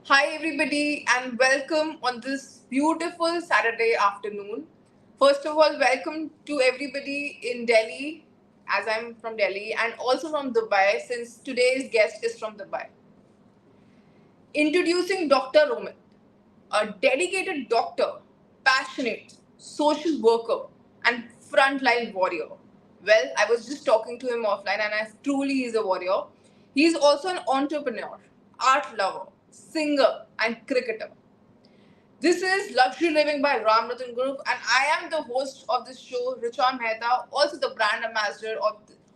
Hi, everybody, and welcome on this beautiful Saturday afternoon. First of all, welcome to everybody in Delhi, as I'm from Delhi, and also from Dubai, since today's guest is from Dubai. Introducing Dr. Romit, a dedicated doctor, passionate, social worker, and frontline warrior. Well, I was just talking to him offline, and I truly is a warrior. He's also an entrepreneur, art lover, singer, and cricketer. This is Luxury Living by Ram Ratan Group, and I am the host of this show, Richa Mehta, also the brand ambassador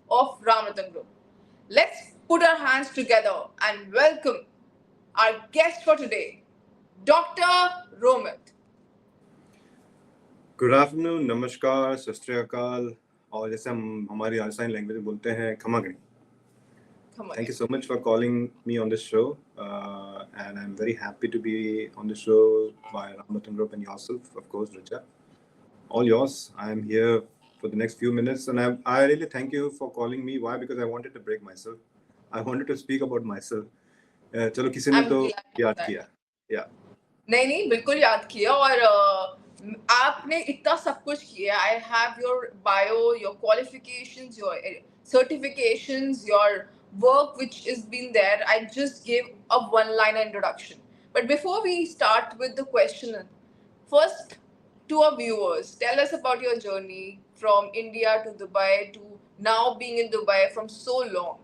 of Ram Ratan Group. Let's put our hands together and welcome our guest for today, Dr. Romit. Good afternoon, नमस्कार, सत श्री अकाल, और जैसे हम हमारी Rajasthani language में बोलते हैं, खमा गणी. Thank you so much for calling me on this show, and I'm very happy to be on the show by Ramatan Group and yourself, of course, Richa. All yours. I am here for the next few minutes, and I really thank you for calling me. Why? Because I wanted to break myself. I wanted to speak about myself. चलो किसी ने तो याद किया. Yeah. नहीं बिल्कुल याद किया और आपने इतना सब कुछ किया. I have your bio, your qualifications, your certifications, your work which has been there. I just gave a one line introduction. But before we start with the question, first to our viewers, tell us about your journey from India to Dubai to now being in Dubai from so long.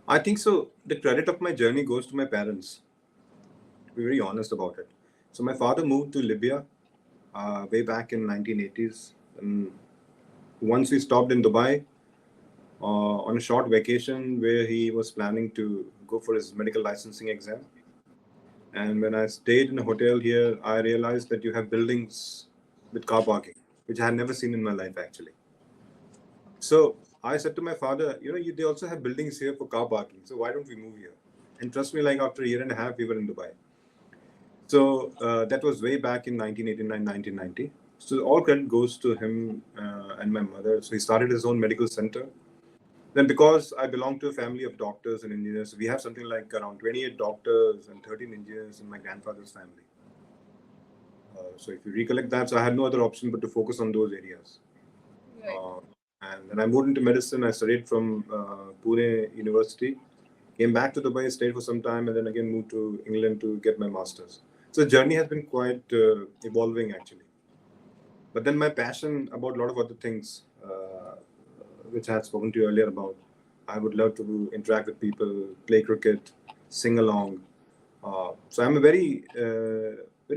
I think so. The credit of my journey goes to my parents. To be very honest about it. So my father moved to Libya way back in 1980s. And once we stopped in Dubai on a short vacation where he was planning to go for his medical licensing exam. And when I stayed in a hotel here, I realized that you have buildings with car parking, which I had never seen in my life actually. So I said to my father, they also have buildings here for car parking. So why don't we move here? And trust me, like after a year and a half, we were in Dubai. So that was way back in 1989, 1990. So all credit goes to him and my mother. So he started his own medical center. Then because I belong to a family of doctors and engineers, we have something like around 28 doctors and 13 engineers in my grandfather's family. So if you recollect that, so I had no other option but to focus on those areas. Right. And then I moved into medicine. I studied from Pune University, came back to Dubai, stayed for some time, and then again moved to England to get my master's. So the journey has been quite evolving actually. But then my passion about a lot of other things, which I had spoken to you earlier about, I would love to interact with people, play cricket, sing along. So I'm a very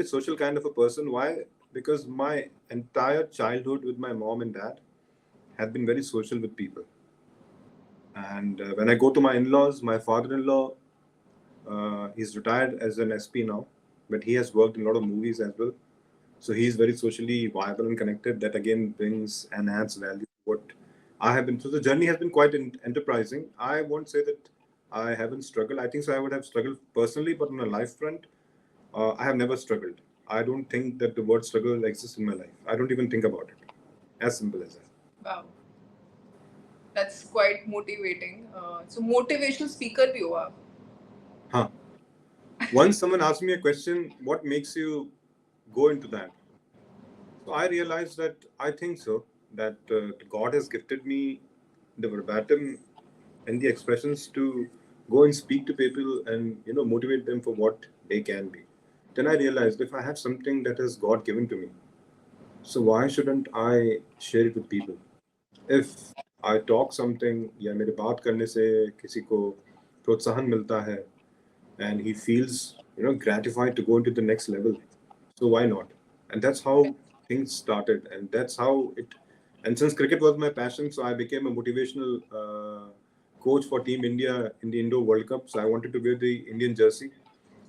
social kind of a person. Why? Because my entire childhood with my mom and dad have been very social with people. And when I go to my in-laws, my father-in-law, he's retired as an SP now, but he has worked in a lot of movies as well. So he's very socially viable and connected. That again brings and adds value to what I have been. So the journey has been quite enterprising. I won't say that I haven't struggled. I think so. I would have struggled personally, but on a life front, I have never struggled. I don't think that the word struggle exists in my life. I don't even think about it. As simple as that. Wow. That's quite motivating. So motivational speaker भी हो आप? Huh. Once someone asked me a question, what makes you go into that? So I realized that I think so, that God has gifted me the verbatim and the expressions to go and speak to people and motivate them for what they can be. Then I realized if I have something that has God given to me, so why shouldn't I share it with people? If I talk something या मेरे बात करने से किसी को प्रोत्साहन मिलता है and he feels gratified to go into the next level, so why not? And that's how things started, and that's how it. And since cricket was my passion, so I became a motivational coach for Team India in the Indo World Cup. So I wanted to wear the Indian jersey.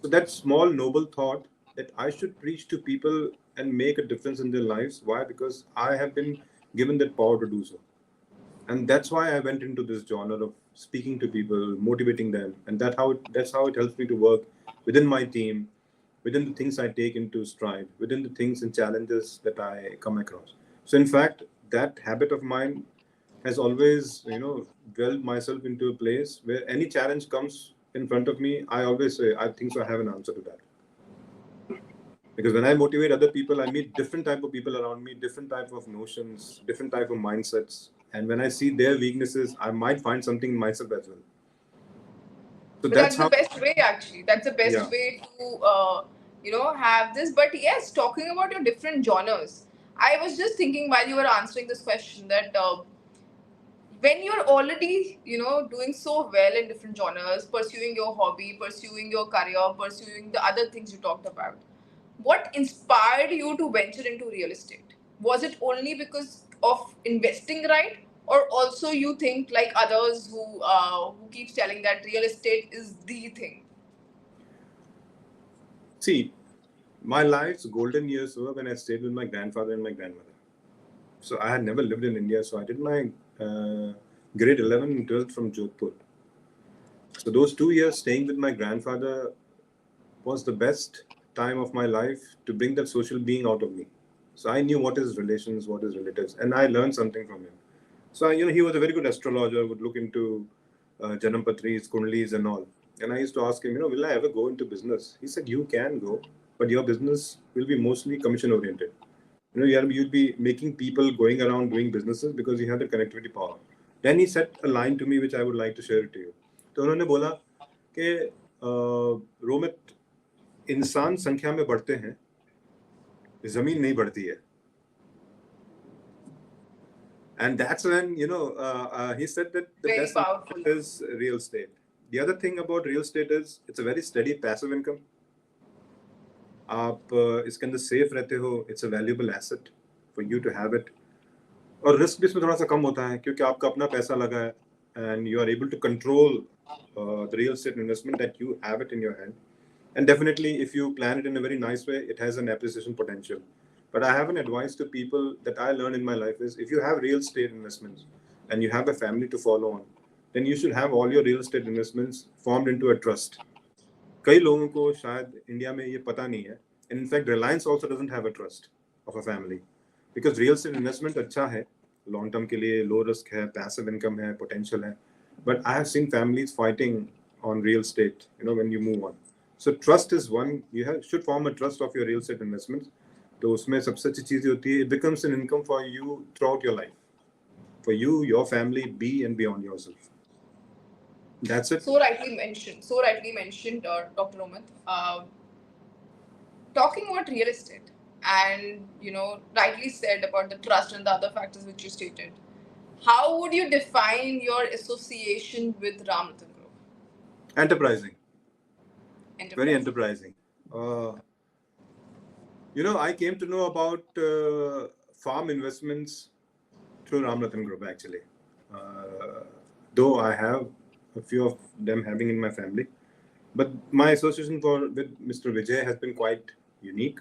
So that small noble thought that I should preach to people and make a difference in their lives. Why? Because I have been given that power to do so. And that's why I went into this genre of speaking to people, motivating them, and that's how it helps me to work within my team, within the things I take into stride, within the things and challenges that I come across. So in fact, that habit of mine has always dwelled myself into a place where any challenge comes, in front of me, I always say, I think so, I have an answer to that. Because when I motivate other people, I meet different type of people around me, different type of notions, different type of mindsets. And when I see their weaknesses, I might find something in myself as well. So But that's that's the how, best way, actually. That's the best yeah. way to, have this. But yes, talking about your different genres, I was just thinking while you were answering this question that when you're already, doing so well in different genres, pursuing your hobby, pursuing your career, pursuing the other things you talked about, what inspired you to venture into real estate? Was it only because of investing, right? Or also you think like others who keeps telling that real estate is the thing? See, my life's golden years were when I stayed with my grandfather and my grandmother. So I had never lived in India. So I did my grade 11 and 12th from Jodhpur. So those 2 years staying with my grandfather was the best time of my life to bring that social being out of me. So I knew what is relations, what is relatives, and I learned something from him. So he was a very good astrologer. Would look into Janampatris, Kundlis, and all. And I used to ask him, will I ever go into business? He said, you can go, but your business will be mostly commission oriented. You'll be making people going around doing businesses because you have the connectivity power. Then he said a line to me which I would like to share it to you. तो उन्होंने बोला कि रोमित, इंसान संख्या में बढ़ते हैं, जमीन नहीं बढ़ती है. And that's when he said that the Very best powerful. is real estate. The other thing about real estate is it's a very steady passive income. आप इसके अंदर सेफ रहते हो. It's a valuable asset for you to have it. और risk भी इसमें थोड़ा सा कम होता है क्योंकि आपका अपना पैसा लगा है and you are able to control the real estate investment that you have it in your hand. And definitely, if you plan it in a very nice way, it has an appreciation potential. But I have an advice to people that I learned in my life is if you have real estate investments and you have a family to follow on, then you should have all your real estate investments formed into a trust. कई लोगों को शायद India में ये पता नहीं है. And in fact, Reliance also doesn't have a trust of a family because real estate investment अच्छा है, long term के लिए low risk है, passive income है, potential है. But I have seen families fighting on real estate, when you move on. So trust is one. You should form a trust of your real estate investments. तो उसमें सबसे अच्छी चीज़ होती है, it becomes an income for you throughout your life, for you, your family, be and beyond yourself. That's it. So rightly mentioned, Dr. Romit. Talking about real estate, and rightly said about the trust and the other factors which you stated. How would you define your association with Ramaratan Group? Enterprising. Very enterprising. I came to know about farm investments through Ramaratan Group actually. Though I have a few of them having in my family, but my association with Mr. Vijay has been quite unique,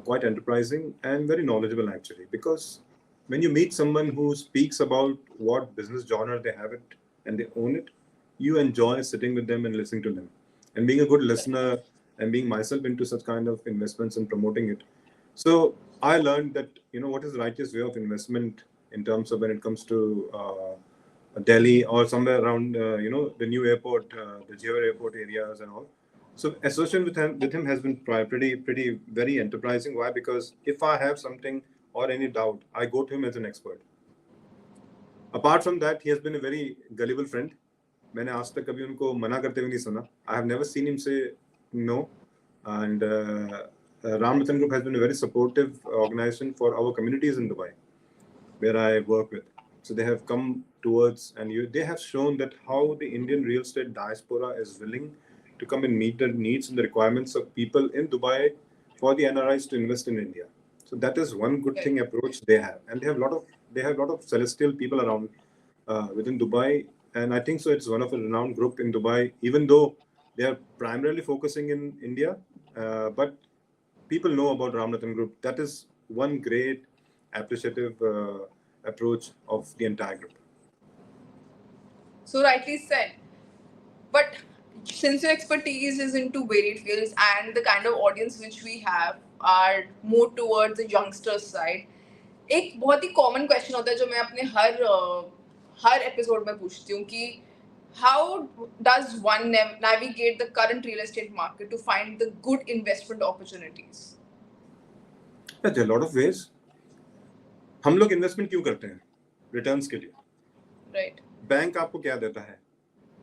quite enterprising, and very knowledgeable actually. Because when you meet someone who speaks about what business genre they have it and they own it, you enjoy sitting with them and listening to them. And being a good listener and being myself into such kind of investments and promoting it. So I learned that, what is the righteous way of investment in terms of when it comes to Delhi or somewhere around, the new airport, the Jewar airport areas and all. So association with him has been pretty, very enterprising. Why? Because if I have something or any doubt, I go to him as an expert. Apart from that, he has been a very gullible friend. मैंने आज तक कभी उनको मना करते हुए नहीं सुना. I have never seen him say no. And Ramaratan Group has been a very supportive organization for our communities in Dubai, where I work with. So they have come towards and they have shown that how the Indian real estate diaspora is willing to come and meet the needs and the requirements of people in Dubai for the NRIs to invest in India. So that is one good thing approach they have, and they have a lot of celestial people around within Dubai, and I think so. It's one of a renowned group in Dubai, even though they are primarily focusing in India, but people know about Ramaratan Group. That is one great appreciative approach of the entire group. So rightly said. But since your expertise is into varied fields and the kind of audience which we have are more towards the youngsters side, एक बहुत ही common question होता है जो मैं अपने हर episode में पूछती हूँ कि How does one navigate the current real estate market to find the good investment opportunities? Yeah, there are a lot of ways. हम लोग इन्वेस्टमेंट क्यों करते हैं? रिटर्न्स के लिए. Right. बैंक आपको क्या देता है?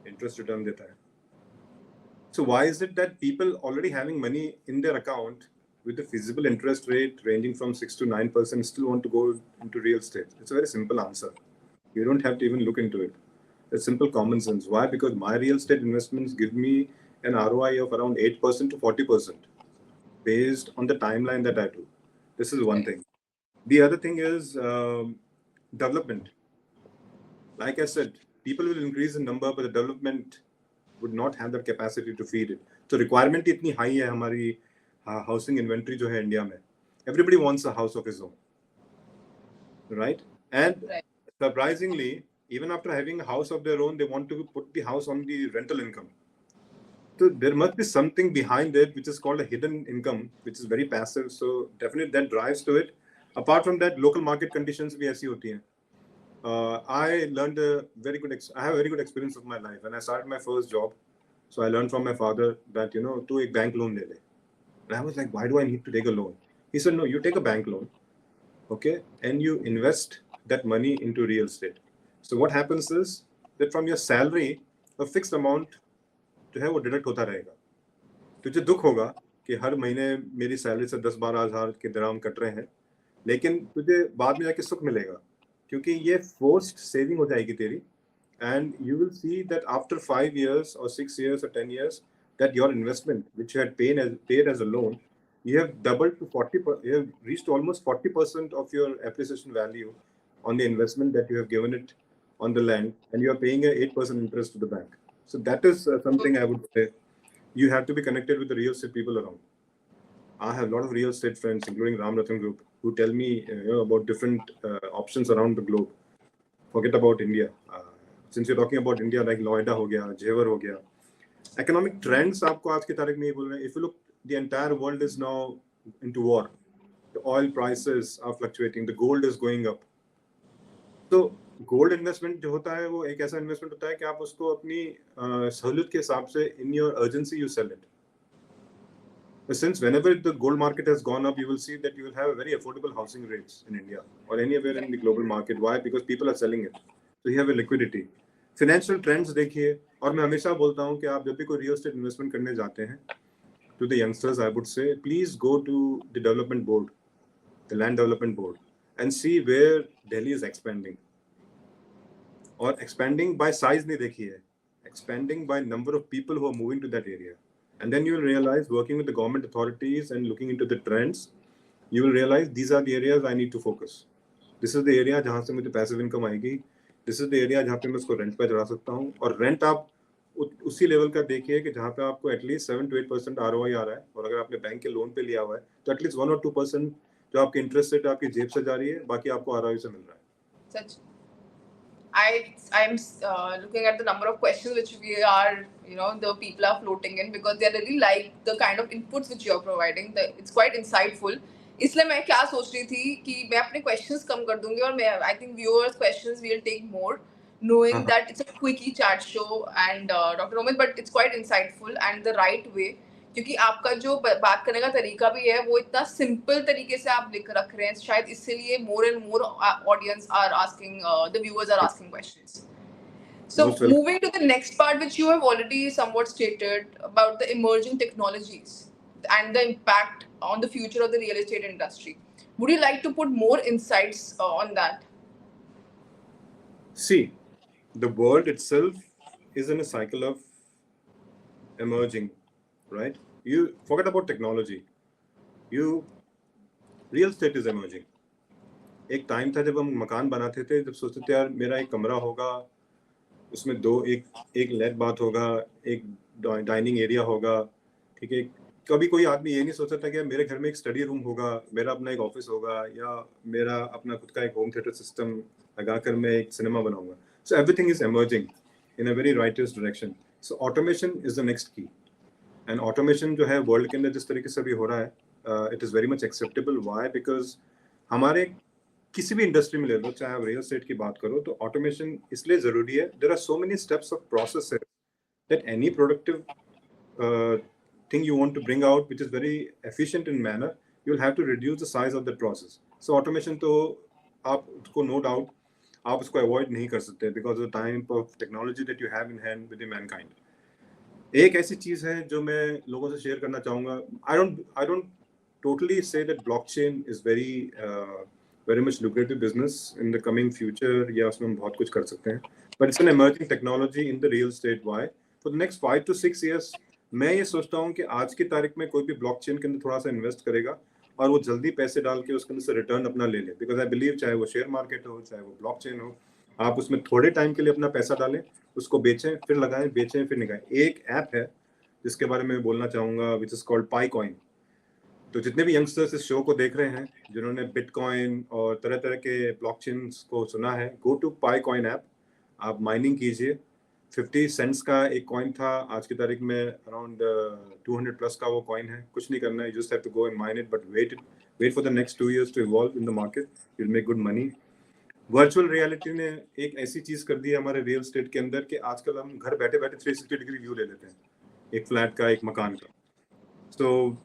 इंटरेस्ट रिटर्न देता है. So why is it that people already having money in their account with a feasible interest rate ranging from 6 to 9% still want to go into real estate? It's a very simple answer. You don't have to even look into it. It's simple common sense. Why? Because my real estate investments give me an ROI of around 8% to 40% based on the timeline that I do. This is one thing. The other thing is development. Like I said, people will increase in number, but the development would not have that capacity to feed it. So requirement इतनी high है हमारी housing inventory जो है India में. Everybody wants a house of his own, right? And Right. surprisingly, even after having a house of their own, they want to put the house on the rental income. So there must be something behind it which is called a hidden income, which is very passive. So definitely that drives to it. Apart from that, local market conditions भी ऐसी होती हैं. I learned I have a very good experience of my life. When I started my first job, so I learned from my father that, to a bank loan ले ले. And I was like, why do I need to take a loan? He said, no, you take a bank loan, okay, and you invest that money into real estate. So what happens is that from your salary, a fixed amount जो है वो deduct होता रहेगा. तुझे दुख होगा कि हर महीने मेरी सैलरी से 10-12 हज़ार के दराम कट रहे हैं, लेकिन तुझे बाद में जाके सुख मिलेगा क्योंकि ये फोर्स्ड सेविंग हो जाएगी तेरी. And you will see that after 5 years or 6 years or 10 years, that your investment, which you had paid as a loan, you have doubled to 40. You have reached almost 40% of your appreciation value on the investment that you have given it on the land, and you are paying a 8% interest to the bank. So that is something I would say. You have to be connected with the real estate people around. I have a lot of real estate friends, including Ram Ratan Group, who tell me about different options around the globe. Forget about India. Since you're talking about India, like Noida हो गया, Jewar हो गया. Economic trends आपको आज की तारीख में ये बोल रहे हैं. If you look, the entire world is now into war. The oil prices are fluctuating. The gold is going up. तो गोल्ड इन्वेस्टमेंट जो होता है वो एक ऐसा इन्वेस्टमेंट होता है कि आप उसको अपनी सहूलियत के हिसाब से in your urgency you sell it. Since whenever the gold market has gone up, you will see that you will have a very affordable housing rates in India or anywhere in the global market. Why? Because people are selling it. So you have a liquidity. Financial trends देखिए, और मैं हमेशा बोलता हूँ कि आप जब भी कोई real estate investment करने जाते हैं, to the youngsters I would say, please go to the development board, the land development board, and see where Delhi is expanding. और expanding by size नहीं देखिए, expanding by number of people who are moving to that area. And then you will realize, working with the government authorities and looking into the trends, you will realize these are the areas I need to focus. This is the area जहाँ से मुझे passive income आएगी. This is the area जहाँ पे मैं उसको rent पे चढ़ा सकता हूँ. और rent आप उसी लेवल का देखिए कि जहाँ पे आपको एटलीस्ट 7 to 8% ROI आ रहा है, और अगर आपने बैंक के लोन पे लिया हुआ है तो एटलीस्ट 1 or 2% जो आपकी इंटरेस्ट रेट आपकी जेब से जा रही है, बाकी आपको ROI से मिल रहा है. Such. I'm looking at the number of questions which we are, the people are floating in, because they really like the kind of inputs which you're providing. It's quite insightful. इसलिए मैं क्या सोच रही थी कि मैं अपने questions कम कर दूंगी और मैं I think viewers questions will take more, knowing that it's a quickie chat show and Dr. Omid, but it's quite insightful and the right way. क्योंकि आपका जो बात करने का तरीका भी है वो इतना सिंपल तरीके से आप लिख रख रहे हैं, शायद इसीलिए more and more audience are asking, the viewers are asking questions. So moving to the next part, which you have already somewhat stated about the emerging technologies and the impact on the future of the real estate industry. Would you like to put more insights on that? See, the world itself is in a cycle of emerging, right? You forget about technology. Real estate is emerging. एक time था जब हम मकान बनाते थे, जब सोचते थे यार मेरा एक कमरा होगा, उसमें एक लेट बाथ होगा, एक डाइनिंग एरिया होगा, ठीक है. कभी कोई आदमी ये नहीं सोचता था कि मेरे घर में एक स्टडी रूम होगा, मेरा अपना एक ऑफिस होगा, या मेरा अपना खुद का एक होम थिएटर सिस्टम लगाकर मैं एक सिनेमा बनाऊंगा. So everything is emerging in a very rights direction. So automation is the next की. एंड ऑटोमेशन जो है वर्ल्ड के अंदर जिस तरीके से भी हो रहा है, it is very much acceptable. Why? Because हमारे किसी भी इंडस्ट्री में ले लो, चाहे आप रियल एस्टेट की बात करो, तो ऑटोमेशन इसलिए जरूरी है. There are so many steps of process that any productive thing you want to bring out which is very efficient in manner, you'll have to reduce the size of the process. So automation तो आप उसको no doubt आप उसको avoid नहीं कर सकते because of the type of technology that you have in hand with the mankind. एक ऐसी चीज है जो मैं लोगों से शेयर करना चाहूँगा. I don't totally say that blockchain is very much lucrative business in the coming future या उसमें हम बहुत कुछ कर सकते हैं. But it's an emerging technology in the real estate. Why? For the next 5 to 6 years मैं ये सोचता हूँ कि आज की तारीख में कोई भी ब्लॉकचेन के अंदर थोड़ा सा इन्वेस्ट करेगा और वो जल्दी पैसे डाल के उसके अंदर से रिटर्न अपना ले ले. बिकॉज आई बिलीव चाहे वो शेयर मार्केट हो, चाहे वो ब्लॉकचेन हो, आप उसमें थोड़े टाइम के लिए अपना पैसा डालें, उसको बेचें, फिर लगाएं, बेचें, फिर निकालें. एक ऐप है जिसके बारे में बोलना चाहूँगा विच इज़ कॉल्ड पाईकॉइन. तो जितने भी यंगस्टर्स इस शो को देख रहे हैं जिन्होंने बिटकॉइन और तरह तरह के ब्लॉकचेन्स को सुना है, गो टू पाईकॉइन ऐप, आप माइनिंग कीजिए. 50 सेंट्स का एक कॉइन था, आज की तारीख में अराउंड 200 प्लस का वो कॉइन है. कुछ नहीं करना है, you just have to go and mine it, but wait for the next 2 years to evolve in the market, you will make good money. Virtual reality ने एक ऐसी चीज कर दी है हमारे रियल एस्टेट के अंदर कि आजकल हम घर बैठे बैठे 360 डिग्री व्यू ले लेते हैं एक फ्लैट का, एक मकान का. सो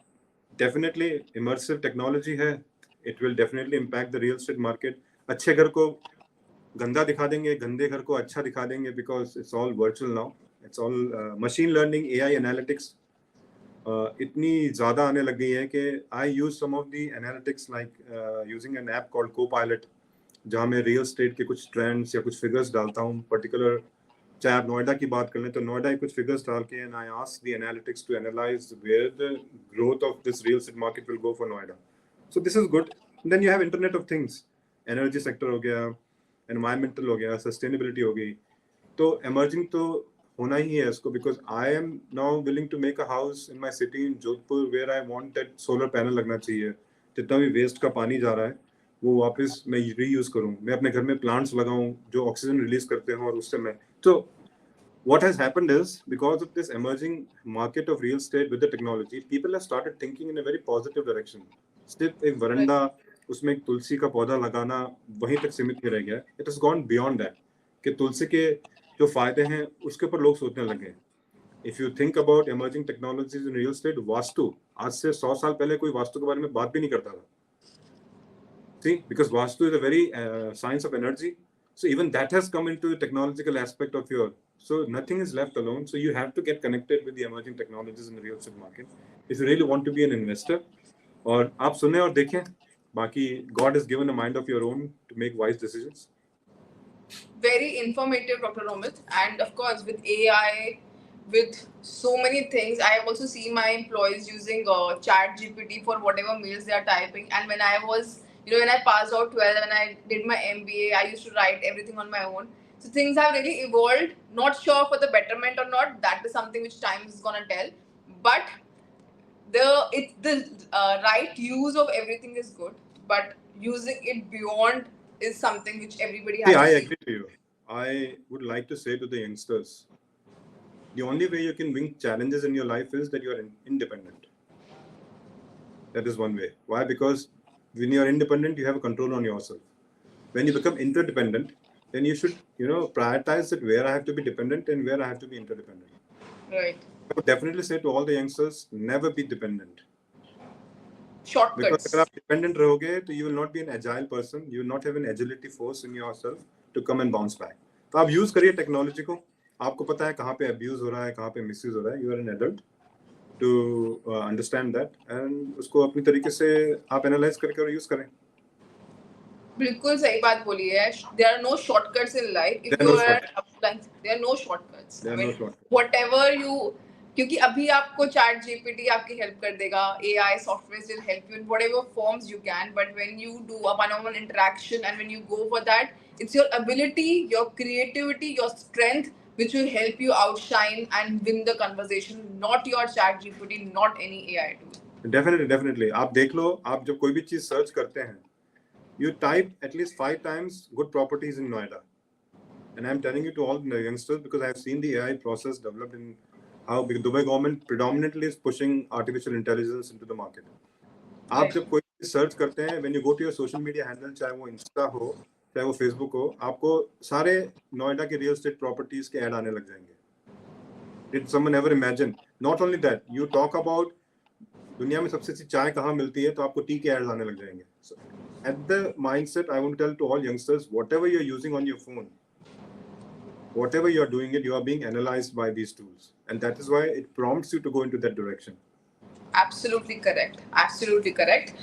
डेफिनेटली इमर्सिव टेक्नोलॉजी है, it will definitely impact the real estate market. अच्छे घर को गंदा दिखा देंगे, गंदे घर को अच्छा दिखा देंगे, because it's all virtual now. It's all machine learning, AI analytics इतनी ज़्यादा आने लग गई है कि I use some of the analytics like using an app called Copilot, जहाँ मैं रियल एस्टेट के कुछ ट्रेंड्स या कुछ फिगर्स डालता हूँ पर्टिकुलर. चाहे आप नोएडा की बात कर लें तो नोएडा के कुछ फिगर्स डाल के and I ask the analytics to analyse where the growth of this real estate market will go for Noida. So this is good. Then you have internet of things, energy sector हो गया, environmental हो गया, sustainability हो गई. तो emerging तो होना ही है इसको, because I am now willing to make a house in my city in Jodhpur where I want that solar panel लगना चाहिए. जितना भी वेस्ट का पानी जा रहा है वो वापस मैं रीयूज करूँ, मैं अपने घर में प्लांट्स लगाऊं जो ऑक्सीजन रिलीज करते हैं और उससे मैं. तो what has happened is because of this emerging market of real estate with the technology, people have started thinking in a very positive direction. सिर्फ एक वरंडा, उसमें एक तुलसी का पौधा लगाना वहीं तक सीमित नहीं रह गया. It has gone beyond that कि तुलसी के जो फायदे हैं उसके ऊपर लोग सोचने लगे. If you think about emerging technologies in real estate, vastu आज से 100 साल पहले कोई वास्तु के बारे में बात भी नहीं करता था. See, because Vastu is a very science of energy. So even that has come into the technological aspect of your. So nothing is left alone. So you have to get connected with the emerging technologies in the real estate market if you really want to be an investor. और आप सुने और देखें, बाकी God has given a mind of your own to make wise decisions. Very informative, Dr. Romit. And of course, with AI, with so many things, I have also seen my employees using Chat GPT for whatever mails they are typing. And when I was, when I passed out 12 and I did my MBA, I used to write everything on my own. So things have really evolved. Not sure for the betterment or not. That is something which time is gonna tell. But the right use of everything is good. But using it beyond is something which everybody has. See, I agree to you. I would like to say to the youngsters, the only way you can win challenges in your life is that you are independent. That is one way. Why? Because when you are independent, you have a control on yourself. When you become interdependent, then you should, prioritize that where I have to be dependent and where I have to be interdependent. Right. I would definitely say to all the youngsters, never be dependent. Shortcuts. Because if you are dependent rahoge, you will not be an agile person. You will not have an agility force in yourself to come and bounce back. तो आप use करिए technology को. आपको पता है कहाँ पे abuse हो रहा है, कहाँ पे मिसयूज हो रहा है. You are an adult to understand that and उसको अपनी तरीके से आप एनालाइज करके और यूज करें. बिल्कुल सही बात बोली है. There are no shortcuts in life. If you are applying, there are no shortcuts. There are no shortcuts. Whatever you, क्योंकि अभी आपको Chat GPT आपकी हेल्प कर देगा. AI software will help you in whatever forms you can. But when you do a one-on-one interaction and when you go for that, it's your ability, your creativity, your strength which will help you outshine and win the conversation. Not your Chat GPT, not any AI tool. Definitely. आप देख लो, आप जब कोई भी चीज search करते हैं, you type at least 5 times good properties in Noida. And I'm telling you to all the youngsters because I've seen the AI process developed in how the Dubai government predominantly is pushing artificial intelligence into the market. आप जब कोई search करते हैं, when you go to your social media handle, चाहे वो Insta हो चाहे वो फेसबुक हो, आपको सारे नोएडा के रियल एस्टेट प्रॉपर्टीज के ऐड आने लग जाएंगे. Did someone ever imagine? Not only that, you talk about दुनिया में सबसे अच्छी चाय कहाँ मिलती है, तो आपको टी के एड्स आने लग जाएंगे. So, at the mindset, I want to tell to all youngsters, whatever you're using on your phone, whatever you're doing it, you are being analyzed by these tools, and that is why it prompts you to go into that direction. Absolutely correct. Absolutely correct.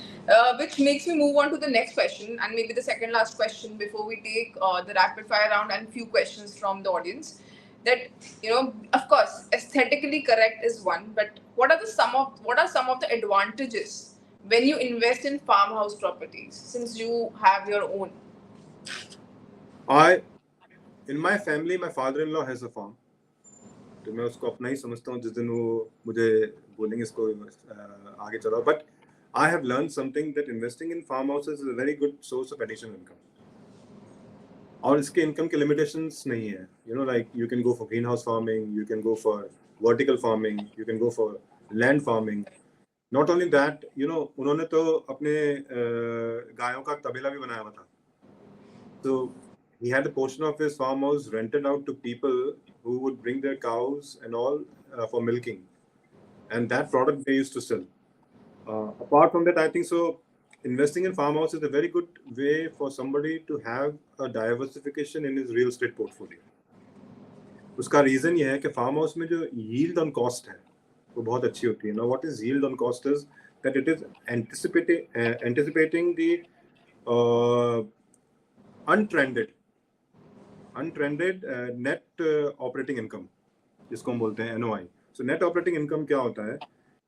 Which makes me move on to the next question, and maybe the second last question before we take the rapid fire round and few questions from the audience. That, of course, aesthetically correct is one, but what are some of the advantages when you invest in farmhouse properties, since you have your own? In my family, my father-in-law has a farm. तो मैं उसको अपना ही समझता हूँ जिस दिन वो मुझे बोलेंगे इसको आगे चलाओ. But I have learned something that investing in farmhouses is a very good source of additional income. और इसके इनकम के लिमिटेशंस नहीं है. Like you can go for greenhouse farming, you can go for vertical farming, you can go for land farming. Not only that, उन्होंने तो अपने गायों का तबेला भी बनाया हुआ था. So he had a portion of his farmhouse rented out to people who would bring their cows and all for milking, and that product they used to sell. Apart from that, I think so investing in farmhouse is a very good way for somebody to have a diversification in his real estate portfolio. उसका reason ये है कि farm house में जो yield on cost है वो बहुत अच्छी होती है. Now what is yield on cost is that it is anticipating the untrended net operating income, जिसको हम बोलते हैं NOI. So net operating income क्या होता है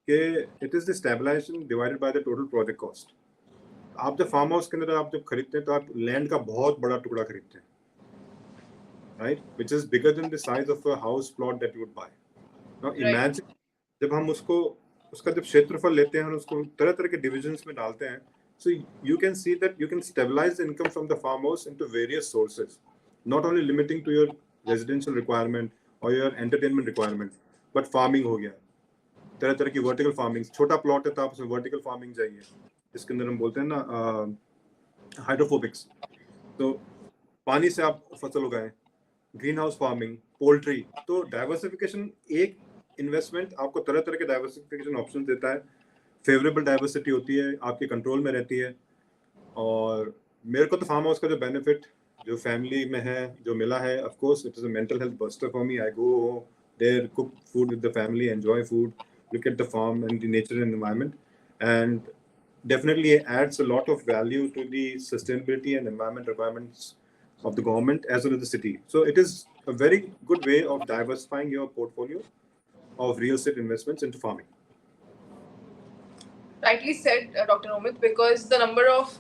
कि it is the stabilization divided by the total project cost. आप जब फार्म हाउस के अंदर आप जब खरीदते हैं तो आप लैंड का बहुत बड़ा टुकड़ा खरीदते हैं, right, which is bigger than the size of a house plot that you would buy. Now imagine जब हम उसका जब क्षेत्रफल लेते हैं और उसको तरह तरह के डिविजन्स में डालते हैं, so you can see that you can stabilize the income from the farmhouse into various sources, not only limiting to your residential requirement or your entertainment requirement, but farming हो गया, तरह तरह की vertical farming. छोटा plot है तो आप उसमें vertical farming जाइए, जिसके अंदर हम बोलते हैं ना हाइड्रोफोबिक्स, तो पानी से आप फसल उगाएं, ग्रीन हाउस फार्मिंग, पोल्ट्री. तो डाइवर्सिफिकेशन एक इन्वेस्टमेंट आपको तरह तरह के डाइवर्सिफिकेशन ऑप्शन देता है. फेवरेबल डाइवर्सिटी होती है, आपके कंट्रोल में रहती है. और मेरे को तो फार्म हाउस का जो बेनिफिट जो फैमिली में है जो मिला है, of course it is a mental health buster for me. I go there, cook food with the family, enjoy food, look at the farm and the nature and environment, and definitely adds a lot of value to the sustainability and environment requirements of the government as well as the city. So it is a very good way of diversifying your portfolio of real estate investments into farming. Rightly said, Dr. Nomit, because the number of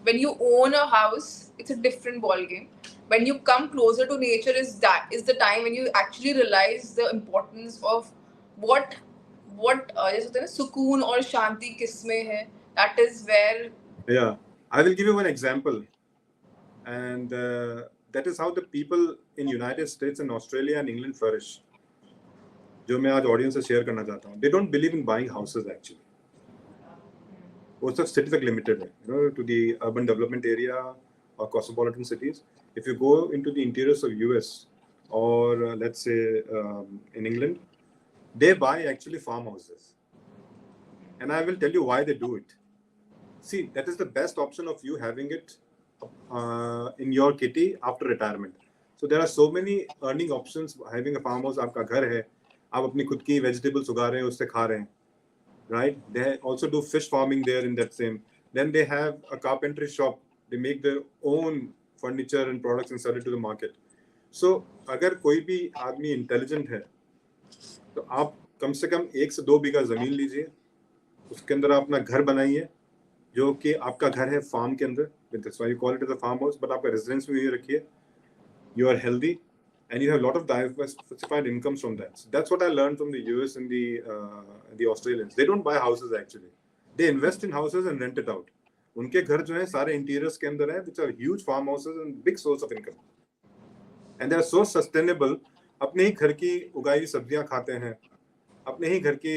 when you own a house, it's a different ball game. When you come closer to nature, is the time when you actually realize the importance of what जैसे होता है ना सुकून और शांति किसमें है. That is where. Yeah, I will give you one example, and that is how the people in United States and Australia and England flourish. जो मैं आज ऑडियंस से शेयर करना चाहता हूँ. They don't believe in buying houses actually. वो सब city तक लिमिटेड है, to the urban development area or cosmopolitan cities. If you go into the interiors of US or let's say in England, they buy actually farmhouses, and I will tell you why they do it. See, that is the best option of you having it in your kitty after retirement. So there are so many earning options having a farmhouse. आपका घर है, आप अपनी खुद की vegetables उगा रहे हैं, उससे खा रहे हैं, right? They also do fish farming there in that same. Then they have a carpentry shop. They make their own furniture and products and sell it to the market. So अगर कोई भी आदमी intelligent है तो आप कम से कम 1 से 2 बीघा जमीन लीजिए, उसके अंदर आप अपना घर बनाइए, जो कि आपका घर है फार्म के अंदर. That's why you call it as a farmhouse. But आपका रेजिडेंस भी रखिए. You are healthy and you have a lot of diversified incomes from that. So that's what I learned from the US and the Australians. They don't buy houses actually. They invest in houses and rent it out. उनके घर जो है सारे interiors के अंदर है, which are huge farmhouses and big source of income. And they are so sustainable. अपने ही घर की उगाई सब्जियां खाते हैं, अपने ही घर की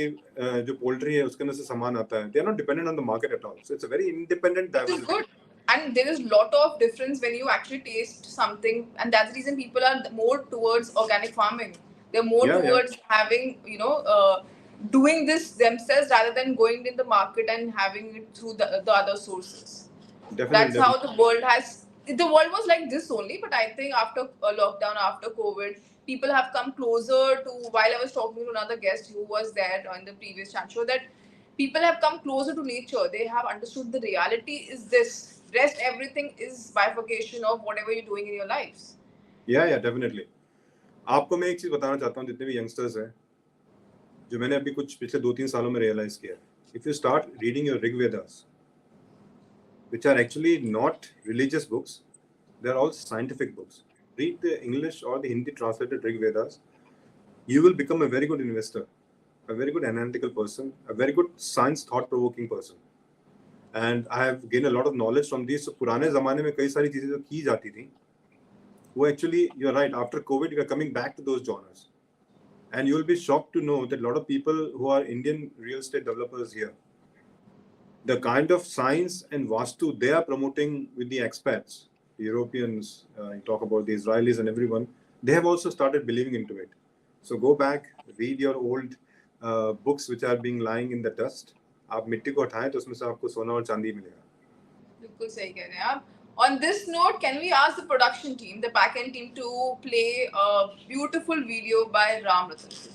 जो पोल्ट्री है उसके अंदर से सामान आता है. They are not dependent on the market at all. So it's a very independent Which is diversity. good. And there is lot of difference when you actually taste something, and that's the reason people are more towards organic farming. They're more Yeah, yeah. towards having, doing this themselves rather than going in the market and having it through the other sources. Definitely, That's how definitely. the world has. The world was like this only, but I think after lockdown, after COVID, people have come closer to. While I was talking to another guest who was there on the previous chat show, that people have come closer to nature. They have understood the reality is this. Rest everything is bifurcation of whatever you're doing in your lives. Yeah, yeah, definitely. आपको मैं एक चीज बताना चाहता हूँ जितने भी youngsters हैं जो मैंने अभी कुछ पिछले 2-3 सालों में रियलाइज किया. If you start reading your Rig Vedas, which are actually not religious books, they're all scientific books. Read the English or the Hindi translated Rig Vedas. You will become a very good investor, a very good analytical person, a very good science thought-provoking person. And I have gained a lot of knowledge from these. So पुराने ज़माने में कई सारी चीजें जो की जाती थी, वो actually, you're right, after COVID, we are coming back to those genres. And you'll be shocked to know that a lot of people who are Indian real estate developers here, the kind of science and Vastu they are promoting with the expats, the Europeans, you talk about the Israelis and everyone, they have also started believing into it. So go back, read your old books which are being lying in the dust. आप मिट्टी को उठाएं तो उसमें से आपको सोना और चांदी मिलेगा. बिल्कुल सही कह रहे हैं आप. On this note, can we ask the production team, the back-end team, to play a beautiful video by Ram Ratan?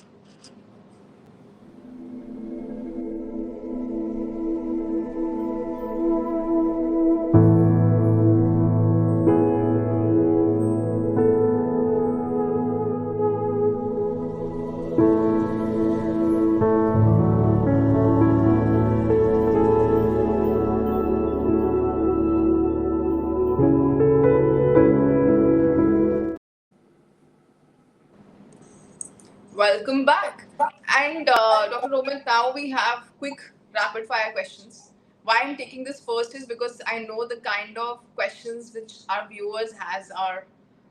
Welcome back. And Dr. Roman, now we have quick rapid fire questions. Why I'm taking this first is because I know the kind of questions which our viewers are.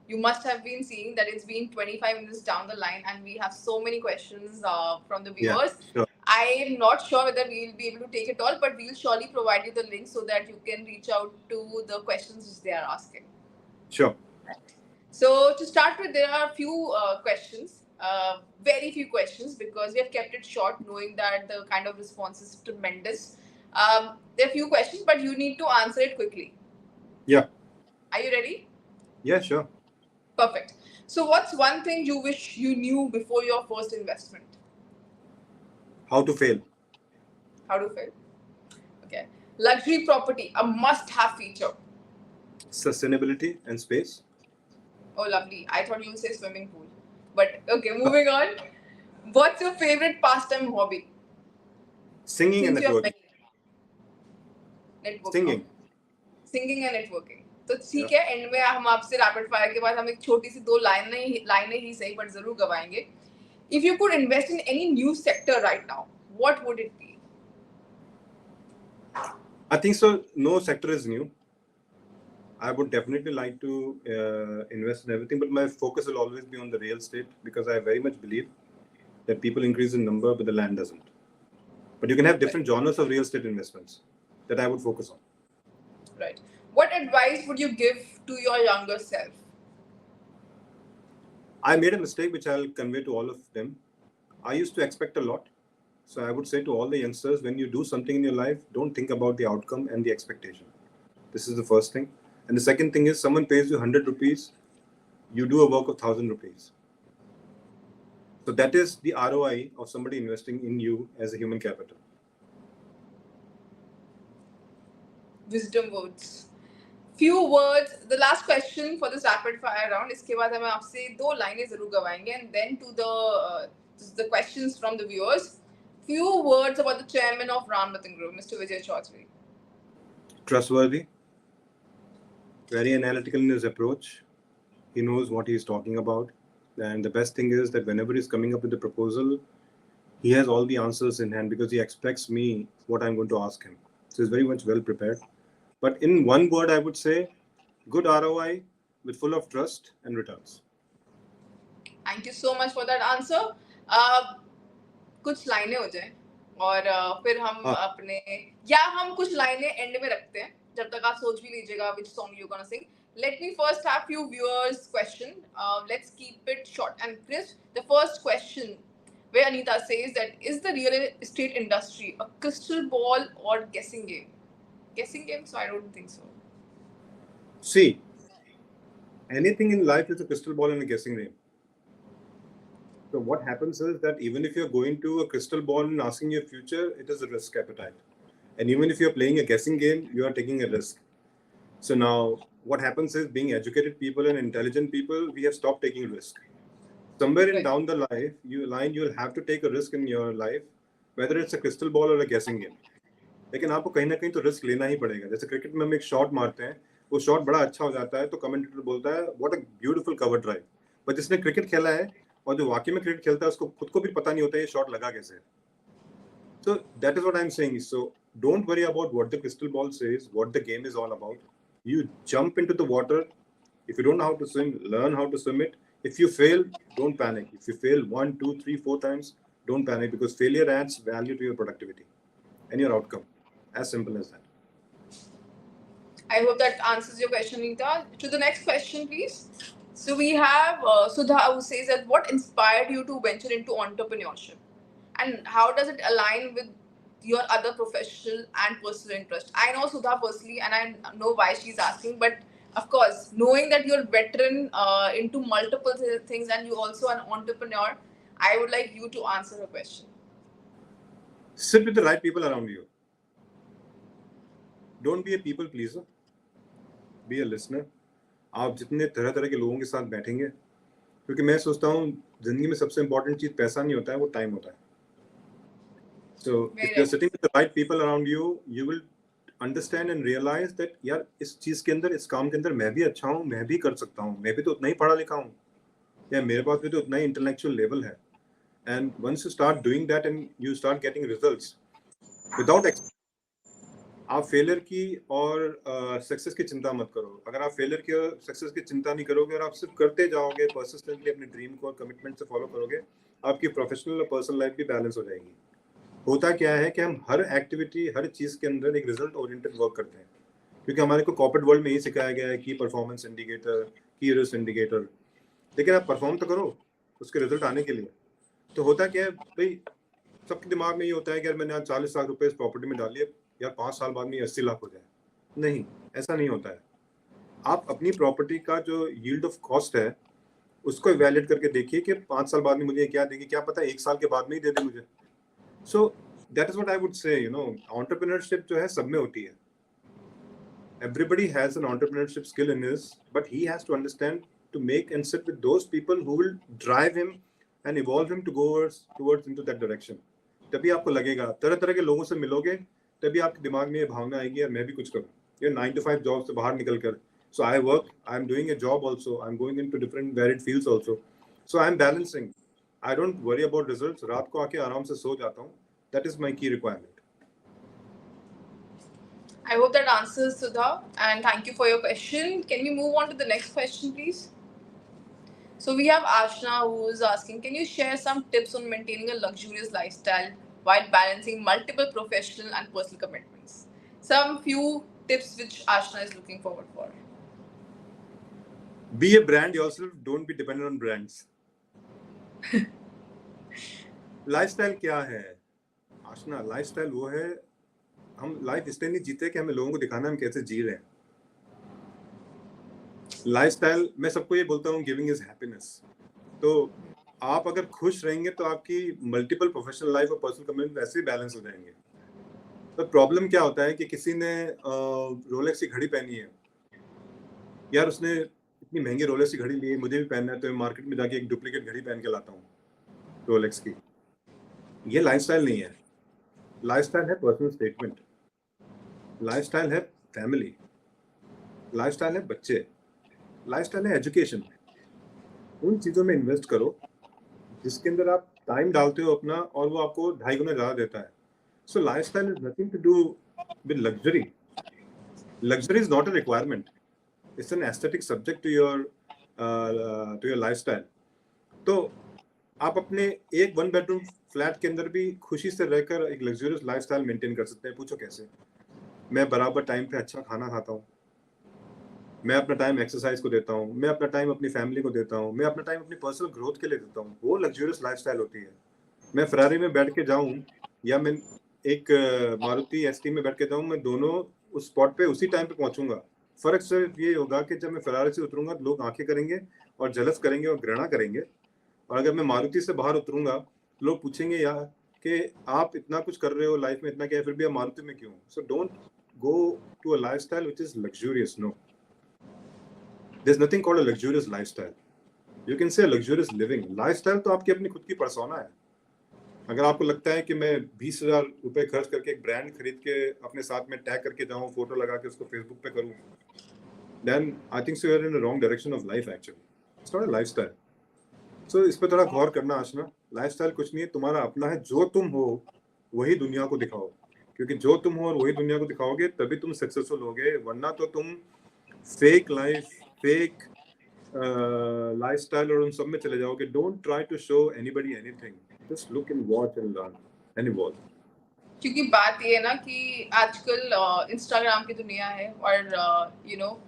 You must have been seeing that it's been 25 minutes down the line and we have so many questions from the Yeah, viewers. sure. I am not sure whether we'll be able to take it all, but we'll surely provide you the link so that you can reach out to the questions which they are asking. Sure. So to start with, there are a few questions, very few questions, because we have kept it short, knowing that the kind of response is tremendous. There are few questions, but you need to answer it quickly. Yeah. Are you ready? Yeah, sure. Perfect. So what's one thing you wish you knew before your first investment? How to fail. How to fail? Okay. Luxury property, a must-have feature. Sustainability and space. Oh, lovely. I thought you would say swimming pool. But okay, moving on. What's your favorite pastime hobby? Singing and Since you have networking. networking. Singing. Singing and networking. तो ठीक है, and में हम आपसे rapid fire के बाद हम एक छोटी सी 2 लाइनें ही सही बट जरूर गवाएंगे. If you could invest in any new sector right now, what would it be? I think so. No sector is new. I would definitely like to invest in everything, but my focus will always be on the real estate because I very much believe that people increase in number, but the land doesn't. But you can have different genres of real estate investments that I would focus on. Right. What advice would you give to your younger self? I made a mistake which I'll convey to all of them. I used to expect a lot. So I would say to all the youngsters, when you do something in your life, don't think about the outcome and the expectation. This is the first thing. And the second thing is, someone pays you 100 rupees, you do a work of 1,000 rupees. So that is the ROI of somebody investing in you as a human capital. Wisdom words. Few words. The last question for this rapid fire round. इसके बाद हम आपसे 2 लाइनें जरूर गवाएंगे, and then to the questions from the viewers. Few words about the chairman of Ram Ratan Group, Mr. Vijay Chaudhary. Trustworthy, very analytical in his approach. He knows what he's talking about. And the best thing is that whenever he's coming up with a proposal, he has all the answers in hand because he expects me what I'm going to ask him. So he's very much well prepared. But in one word, I would say good ROI with full of trust and returns. Thank you so much for that answer. कुछ लाइनें हो जाए और फिर हम हाँ अपने या हम कुछ लाइनें एंड में रखते हैं जब तक आप सोच भी लीजिएगा which song you're gonna sing. Let me first have few viewers question. Let's keep it short and crisp. The first question where Anita says that is the real estate industry a crystal ball or guessing game? Guessing game? So I don't think so. see, anything in life is a crystal ball and a guessing game. So what happens is that even if you're going to a crystal ball and asking your future, it is a risk appetite. And even if you're playing a guessing game, you are taking a risk. So now what happens is being educated people and intelligent people, we have stopped taking risk. Somewhere in Right. down the line, you'll have to take a risk in your life, whether it's a crystal ball or a guessing game. लेकिन आपको कहीं ना कहीं तो risk लेना ही पड़ेगा. जैसे cricket में हम एक शॉट मारते हैं, वो शॉट बड़ा अच्छा हो जाता है तो कमेंटेटर बोलता है what a beautiful cover drive. पर जिसने क्रिकेट खेला है और जो वाकई में क्रिकेट खेलता है उसको खुद को भी पता नहीं होता ये शॉट लगा कैसे. So that is what I'm saying. So don't worry about what the crystal ball says, what the game is all about. You jump into the water. If you don't know how to swim, learn how to swim it. If you fail, don't panic. If you fail 1, 2, 3, 4 times, don't panic because failure adds value to your productivity and your outcome. As simple as that. I hope that answers your question, Nita. To the next question, please. So we have Sudha who says that what inspired you to venture into entrepreneurship, and how does it align with your other professional and personal interest? I know Sudha personally, and I know why she's asking, but of course, knowing that you're veteran into multiple things and you also an entrepreneur, I would like you to answer her question. Sit with the right people around you. Don't be a people pleaser. Be a listener. आप जितने तरह तरह के लोगों के साथ बैठेंगे, क्योंकि मैं सोचता हूँ जिंदगी में सबसे इम्पोर्टेंट चीज पैसा नहीं होता है, वो टाइम होता है. So if you're sitting with the right people around you, you will understand and realize that यार इस चीज के अंदर, इस काम के अंदर मैं भी अच्छा हूँ, मैं भी कर सकता हूँ, मैं भी तो उतना ही पढ़ा लिखा हूँ, या मेरे पास भी तो उतना ही इंटेलेक्चुअल लेवल है. And once you start doing that and you start getting results without आप फेलियर की और सक्सेस की चिंता मत करो. अगर आप फेलियर की और सक्सेस की चिंता नहीं करोगे और आप सिर्फ करते जाओगे, परसिस्टेंटली अपने ड्रीम को और कमिटमेंट से फॉलो करोगे, आपकी प्रोफेशनल और पर्सनल लाइफ भी बैलेंस हो जाएगी. होता क्या है कि हम हर एक्टिविटी, हर चीज़ के अंदर एक रिजल्ट ओरिएंटेड वर्क करते हैं, क्योंकि हमारे को कॉर्पोरेट वर्ल्ड में यही सिखाया गया है कि परफॉर्मेंस इंडिकेटर, की रिस्क इंडिकेटर. लेकिन आप परफॉर्म तो करो उसके रिजल्ट आने के लिए. तो होता क्या है भाई, सबके दिमाग में ये होता है कि यार मैंने आज 40 लाख रुपए इस प्रॉपर्टी में डाल लिए, या 5 साल बाद में 80 लाख हो जाए. नहीं, ऐसा नहीं होता है. आप अपनी प्रॉपर्टी का जो यील्ड ऑफ कॉस्ट है उसको इवैल्यूएट करके देखिए कि 5 साल बाद में मुझे क्या देगी, क्या पता 1 साल के बाद में ही दे दे मुझे. So that is what I would say, you know, entrepreneurship जो है सब में होती है. Everybody has an entrepreneurship skill in his, but he has to understand to make and sit with those people who will drive him and evolve him to go towards into that direction. तभी आपको लगेगा, तरह तरह के लोगों से मिलोगे, तभी आपके दिमाग में ये भावना आएगी यार मैं भी कुछ करूँ. ये 9 to 5 जॉब से बाहर निकल कर, so I work, I'm doing a job also, I'm going into different varied fields also, so I'm balancing. I don't worry about results. रात को आके आराम से सो जाता हूँ. That is my key requirement. I hope that answers Sudha, and thank you for your question. Can we move on to the next question, please? So we have Ashna who is asking, can you share some tips on maintaining a luxurious lifestyle while balancing multiple professional and personal commitments? Some few tips which Ashna is looking forward for. Be a brand yourself. Don't be dependent on brands. Lifestyle क्या है आशना? Lifestyle वो है, हम life इसलिए नहीं जीते कि हमें लोगों को दिखाना हम कैसे जी रहे हैं. लाइफस्टाइल, मैं सबको ये बोलता हूँ, गिविंग इज हैप्पीनेस. तो आप अगर खुश रहेंगे तो आपकी मल्टीपल प्रोफेशनल लाइफ और पर्सनल कमिटमेंट वैसे ही बैलेंस हो जाएंगे. तो प्रॉब्लम क्या होता है कि किसी ने रोलेक्स की घड़ी पहनी है, यार उसने इतनी महंगी रोलेक्स की घड़ी ली है, मुझे भी पहनना है, तो मैं मार्केट में जाके एक डुप्लीकेट घड़ी पहन के लाता हूँ रोलेक्स की. ये लाइफस्टाइल नहीं है. लाइफस्टाइल है पर्सनल स्टेटमेंट, लाइफस्टाइल है फैमिली, लाइफस्टाइल है बच्चे, लाइफस्टाइल है एजुकेशन. उन चीज़ों में इन्वेस्ट करो जिसके अंदर आप टाइम डालते हो अपना और वो आपको 2.5 गुना ज़्यादा देता है. So lifestyle is nothing to do with luxury. Luxury is not a requirement, it's an aesthetic subject to your lifestyle. तो आप अपने एक 1 बेडरूम फ्लैट के अंदर भी खुशी से रहकर एक लग्जरियस लाइफस्टाइल मेंटेन कर सकते हैं। पूछो कैसे? मैं बराबर टाइम पे अच्छा खाना खाता हूँ, मैं अपना टाइम एक्सरसाइज को देता हूँ, मैं अपना टाइम अपनी फैमिली को देता हूँ, मैं अपना टाइम अपनी पर्सनल ग्रोथ के लिए देता हूँ। वो लग्जरियस लाइफस्टाइल होती है। मैं फरारी में बैठ के जाऊँ या मैं एक मारुति एसटी में बैठ के जाऊँ, मैं दोनों उस स्पॉट पे उसी टाइम पे पहुंचूंगा। फर्क सिर्फ ये होगा कि जब मैं फरारी से उतरूंगा तो लोग आंखें करेंगे और जलस करेंगे और घृणा करेंगे, और अगर मैं मारुति से बाहर उतरूंगा तो लोग पूछेंगे यार कि आप इतना कुछ कर रहे हो लाइफ में, इतना क्या है, फिर भी आप मारुति में क्यों? So don't go to a lifestyle which is luxurious. No, there's nothing called a luxurious lifestyle. You can say a luxurious living. Lifestyle तो आपकी अपनी खुद की पर्सोना है। अगर आपको लगता है कि मैं 20,000 रुपए खर्च करके एक ब्रांड खरीद के अपने साथ में टैग करके जाऊं, फोटो लगा के उसको फेसबुक पे करूं, then I think so you're in the wrong direction of life actually. It's not a lifestyle. So इस पे थोड़ा गौर करना आशना। लाइफस्टाइल कुछ नहीं है, तुम्हारा अपना है। जो तुम हो वही दुनिया को दिखाओ, क्योंकि जो तुम हो और वही दुनिया को दिखाओगे तभी तुम सक्सेसफुल होगे, वरना तो तुम फेक लाइफ, फेक लाइफस्टाइल और उन सब में चले जाओगे। Don't try to show anybody anything, just look and watch and learn and evolve. क्योंकि बात ये है ना कि आजकल इंस्टाग्राम की दुनिया है और you know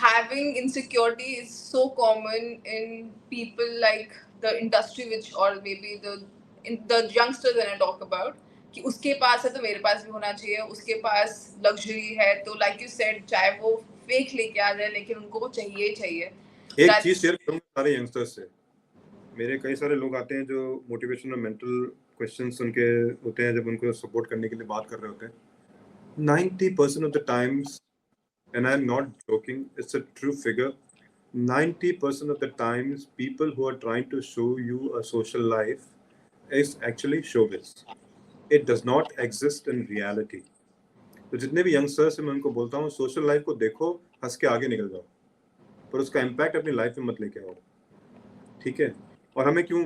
having insecurity is so common in people like the industry which or maybe the youngsters that I talk about कि उसके पास है तो मेरे पास भी होना चाहिए, उसके पास लग्जरी है तो like you said चाहे वो फेक लेके आ जाए लेकिन उनको वो चाहिए ही चाहिए। एक चीज शेयर करूंगा सारे यंगस्टर्स से। मेरे कई सारे लोग आते हैं जो मोटिवेशन और मेंटल क्वेश्चंस उनके होते हैं, जब उनको सपोर्ट करने के लिए बात कर रहे होते हैं, 90% of the times, and I'm not joking, it's a true figure, 90% of the times people who are trying to show you a social life is actually showbiz. It does not exist in reality. तो जितने भी youngsters हैं मैं उनको बोलता हूँ, social life को देखो, हंस के आगे निकल जाओ, पर उसका इम्पैक्ट अपनी लाइफ में मत लेके आओ, ठीक है? और हमें क्यों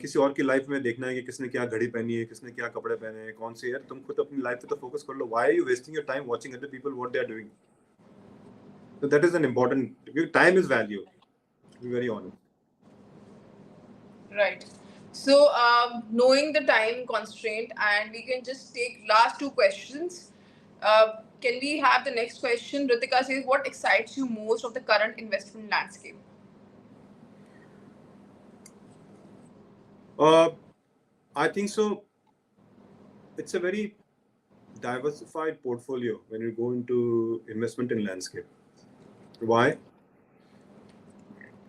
किसी और की लाइफ में देखना है कि किसने क्या घड़ी पहनी है, किसने क्या कपड़े पहने हैं, कौन सी है? तुम खुद अपनी लाइफ पे तो फोकस कर लो। Why are you wasting your time watching other people what they are doing? So that is an important, time is value, to be very honest. Right. So, knowing the time constraint, and we can just take last two questions. Can we have the next question? Ritika says, what excites you most of the current investment landscape? I think so. It's a very diversified portfolio when you go into investment in landscape. Why?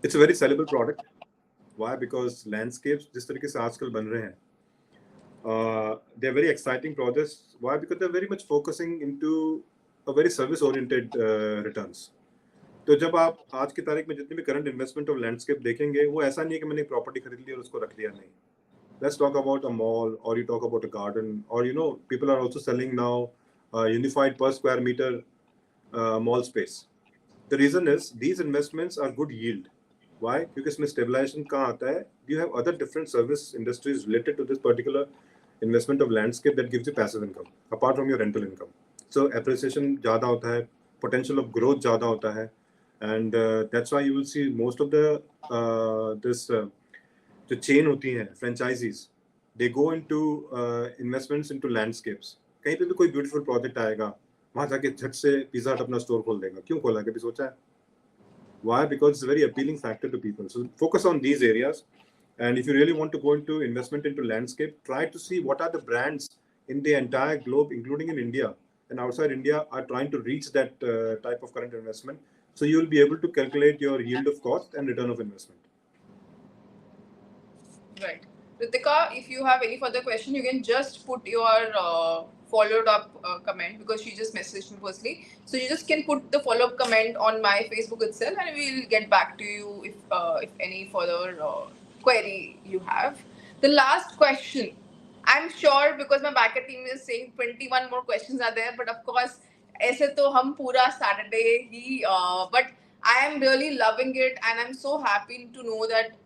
It's a very sellable product. Why? Because landscapes जिस तरीके से आजकल बन रहे हैं, they're very exciting projects. Why? Because they're very much focusing into a very service oriented returns. तो जब आप आज की तारीख में जितने भी करंट इन्वेस्टमेंट ऑफ लैंडस्केप देखेंगे, वो ऐसा नहीं है कि मैंने एक प्रॉपर्टी खरीद ली और उसको रख लिया। नहीं। Let's talk about a mall, or you talk about a garden, or people are also selling now unified per square meter mall space. The reason is these investments are good yield. Why? क्योंकि इसमें stabilization कहाँ आता है? You have other different service industries related to this particular investment of landscape that gives you passive income apart from your rental income. So appreciation ज़्यादा होता है, potential of growth ज़्यादा होता है, and that's why you will see most of the जो chain होती हैं franchises, they go into investments into landscapes. कहीं पे भी कोई ब्यूटीफुल प्रोजेक्ट आएगा, वहां जाके झट से पिज़्ज़ा हट अपना स्टोर खोल देगा। क्यों खोला? कभी सोचा है? Why? Because it's a very appealing factor to people. So focus on these areas, and if you really want to go into investment into landscape, try to see what are the brands in the entire globe, including in India and outside India, are trying to reach that type of current investment. So you will be able to calculate your yield of cost and return of investment. Right. Ritika, if you have any further question, you can just put your followed up comment because she just messaged me personally. So you just can put the follow up comment on my Facebook itself, and we'll get back to you if any further query you have. The last question, I'm sure because my backer team is saying 21 more questions are there, but of course, ऐसे तो हम पूरा Saturday he but I am really loving it, and I'm so happy to know that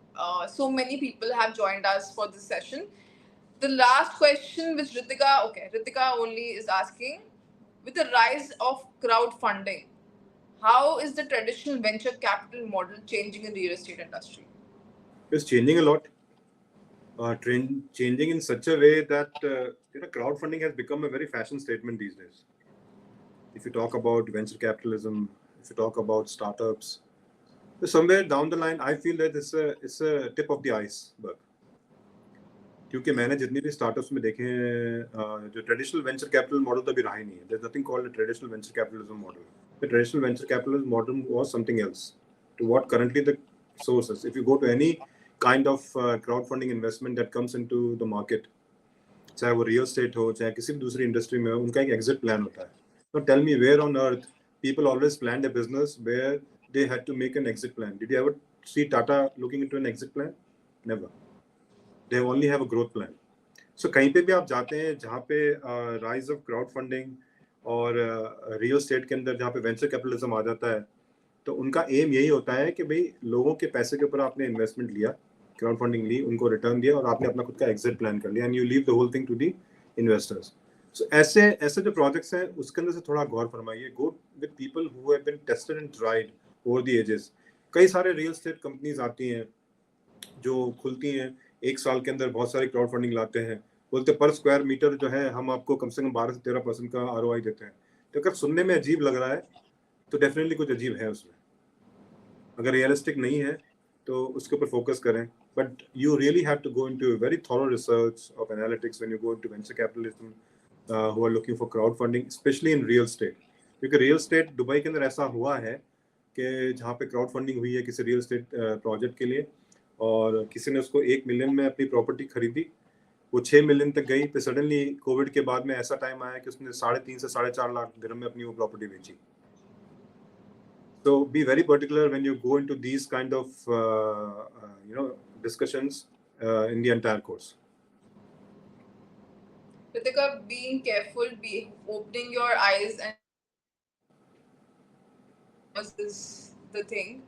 so many people have joined us for this session. The last question, which Ritika only is asking, with the rise of crowdfunding, how is the traditional venture capital model changing in the real estate industry? It's changing a lot. trend changing in such a way that crowdfunding has become a very fashion statement these days. If you talk about venture capitalism, if you talk about startups, so somewhere down the line, I feel that it's a tip of the iceberg. क्योंकि मैंने जितनी भी startups में देखे हैं जो traditional venture capital model तो अभी रहा ही नहीं है. There's nothing called a traditional venture capitalism model. The traditional venture capitalism model was something else to what currently the source is. If you go to any kind of crowdfunding investment that comes into the market, चाहे वो real estate हो चाहे किसी भी दूसरी industry में हो, उनका एक एग्जिट प्लान होता है. So tell me, where on earth people always planned a business where they had to make an exit plan? Did you ever see Tata looking into an exit plan? Never. They only have a growth plan. So कहीं पे भी आप जाते हैं जहाँ पे rise of crowd funding और real estate के अंदर जहाँ पे वेंचर कैपिटलिज्म आ जाता है, तो उनका एम यही होता है कि भाई लोगों के पैसे के ऊपर आपने इन्वेस्टमेंट लिया, क्राउड फंडिंग ली, उनको रिटर्न दिया और आपने अपना खुद का एग्जिट प्लान कर लिया and you leave the whole thing to the investors. So ऐसे ऐसे जो प्रोजेक्ट्स हैं उसके अंदर से थोड़ा गौर फरमाइए. Go with people who have been tested and tried over the ages. कई सारे रियल स्टेट कंपनीज आती हैं जो खुलती हैं, एक साल के अंदर बहुत सारी क्राउड फंडिंग लाते हैं, बोलते पर स्क्वायर मीटर जो है हम आपको कम से कम 12 से 13% का ROI देते हैं. तो अगर सुनने में अजीब लग रहा है तो डेफिनेटली कुछ अजीब है उसमें. अगर रियलिस्टिक नहीं है तो उसके ऊपर फोकस करें. But you really have to go into very thorough research of analytics when you go into venture capitalism who are looking for crowd funding, specially in real estate. क्योंकि रियल स्टेट दुबई के अंदर ऐसा हुआ है कि जहाँ पे crowd funding हुई है किसी रियल स्टेट प्रोजेक्ट के लिए और किसी ने उसको 1 मिलियन में अपनी प्रॉपर्टी खरीदी, वो 6 मिलियन तक गई, फिर सडनली कोविड के बाद में ऐसा टाइम आया कि उसने 3.5 से 4.5 लाख दिरहम में अपनी वो प्रॉपर्टी बेची. So be very particular when you go into these kind of discussions in the entire course. Ritika, being careful, opening your eyes and is the thing.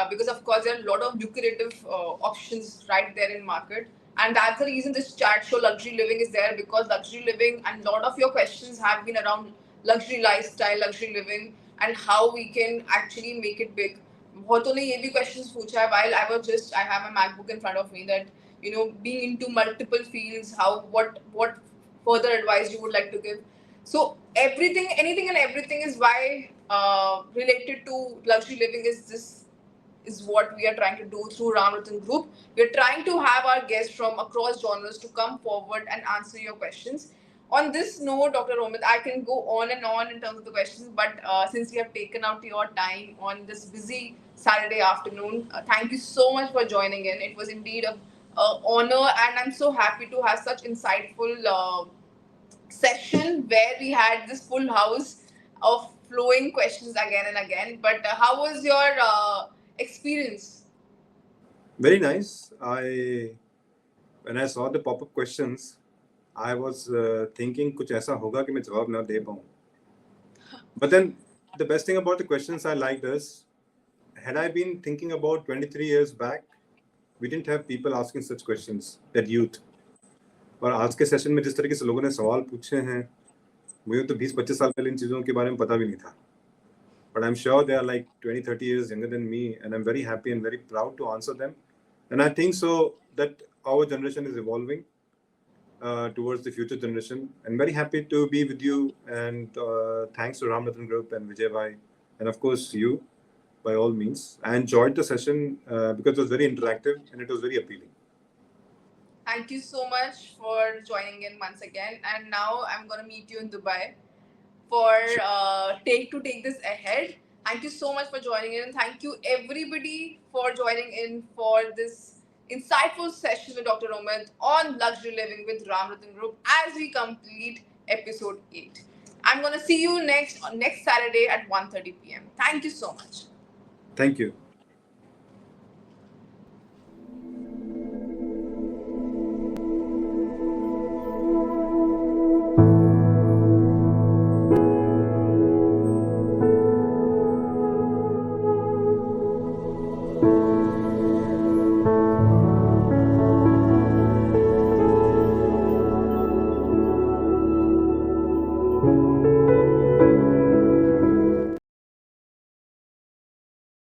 Because of course there are a lot of lucrative options right there in market, and that's the reason this chat show Luxury Living is there, because luxury living and a lot of your questions have been around luxury lifestyle, luxury living, and how we can actually make it big. बहुतों ने ये भी questions पूछा है while I have my MacBook in front of me, that being into multiple fields, what further advice you would like to give. So anything and everything is why related to luxury living is what we are trying to do through Ramratan Group. We are trying to have our guests from across genres to come forward and answer your questions. On this note, Dr. Romit, I can go on and on in terms of the questions, but since you have taken out your time on this busy Saturday afternoon, thank you so much for joining in. It was indeed a honor, and I'm so happy to have such insightful session where we had this full house of flowing questions again and again. But how was your experience? Very nice. When I saw the pop-up questions, I was thinking कुछ ऐसा होगा कि मैं जवाब ना दे पाऊँ. But then the best thing about the questions I liked is, had I been thinking about 23 years back, we didn't have people asking such questions, that youth. और आज के सेशन में जिस तरीके से लोगों ने सवाल पूछे हैं, मुझे तो 20-25 साल पहले इन चीज़ों के बारे में पता भी नहीं था. But I'm sure they are like 20-30 years younger than me, and I'm very happy and very proud to answer them. And I think so that our generation is evolving towards the future generation. And very happy to be with you. And thanks to Ramratan Group and Vijay Bhai, and of course you, by all means. I enjoyed the session because it was very interactive and it was very appealing. Thank you so much for joining in once again. And now I'm going to meet you in Dubai for take this ahead. Thank you so much for joining in. Thank you everybody for joining in for this insightful session with Dr. Romit on Luxury Living with Ramratan Group as we complete episode 8. I'm going to see you next Saturday at 1:30 p.m. Thank you so much. Thank you.